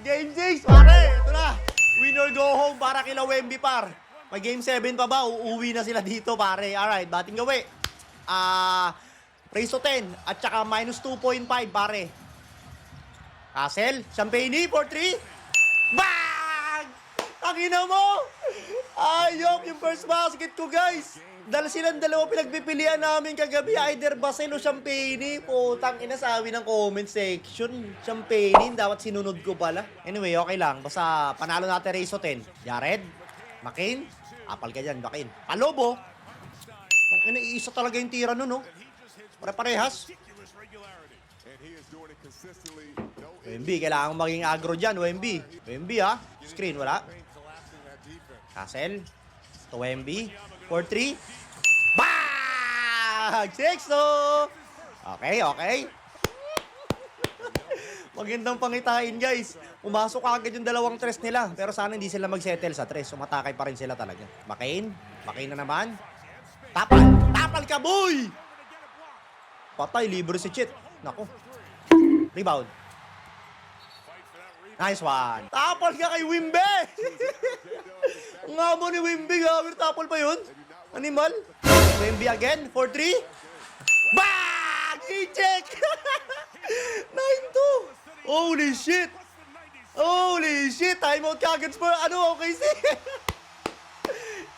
Game 6, pare. Ito na. Win or go home para kila Wemby, par. May game 7 pa ba? Uuwi na sila dito, pare. Alright, bating gawi. Raise to 10 at saka minus 2.5, pare. Castle, Champagne for 3. Bang! Tangina mo! Ayok yung first basket ko, guys. Dahil silang dalawa pinagpipilian namin kagabi, either Basel o Champagne. Putang ina, sabi ng comment section. Champagne, dapat sinunod ko pala. Anyway, okay lang. Basta panalo natin race to 10. Jared, Makin, apal ka dyan, Makin. Palobo. Ang ina, iisa talaga yung tira nun, no? Pare-parehas. Wemby, kailangan maging agro dyan, Wemby. Wemby, ha? Screen, wala. Castle. To Wemby. 4-3. Bang! Sexto! Okay, okay. Magandang pangitain, guys. Pumasok agad yung dalawang tres nila. Pero sana hindi sila mag-settle sa tres. Umatakay pa rin sila talaga. Makin. Makin na naman. Tapal. Tapal ka, boy! Patay, libre si Chit. Nako. Rebound. Nice one. Tapal ka kay Wimbe. Ang amo ni Wimbe. Gawir tapal pa yun. Animal. Wimbe again. 4-3. Bang! I-check. 9-2. Holy shit. Holy shit. Timeout kagad for ano, okay si.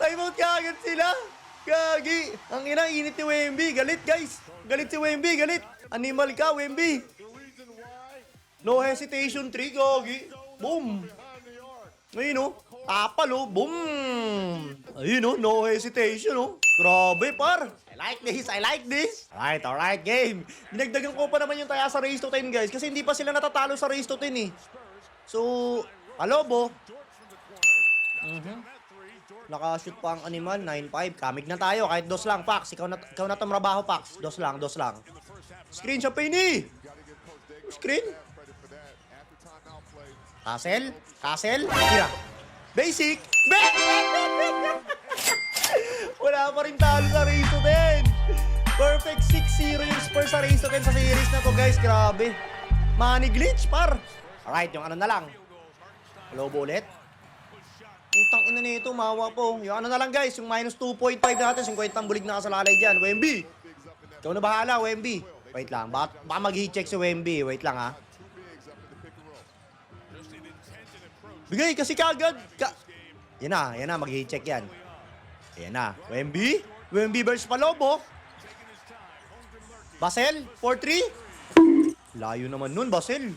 Timeout kagad sila. Gagi. Ang ina, init ni Wemby. Galit, guys. Galit si Wemby. Galit. Animal ka, Wemby. No hesitation 3, Gagi. Boom. Ayun, oh. Tapal, oh. Boom. Ayun, oh. No hesitation, oh. Grabe, par. I like this. I like this. Alright, game. Dinagdagan ko pa naman yung taya sa race to 10, guys. Kasi hindi pa sila natatalo sa race to 10, eh. So, Palobo. Nakashoot pa ang animal, 9-5. Kamig na tayo, kahit dos lang, Pax. Ikaw na tumrabaho, Pax. Dos lang. Screen, Champagne. Screen. Castle. Tira. Basic. Wala pa rin talo sa race to 10. Perfect 6-0 yung Spurs sa race to 10 sa series na to, guys. Grabe. Money glitch, par. Alright, yung ano na lang. Lobo ulit. Utang ina nito, mawa po. Yung ano na lang, guys, yung minus 2.5 natin, 50 ang bulig na kasalalay dyan. Wemby. Ikaw na bahala, Wemby. Wait lang, baka mag-heat check si Wemby. Wait lang, ha. Bigay, kasi kagad. Yan na, mag-heat check yan. Yan na, Wemby versus Palobo. Basel, 4-3. Layo naman nun, Basel.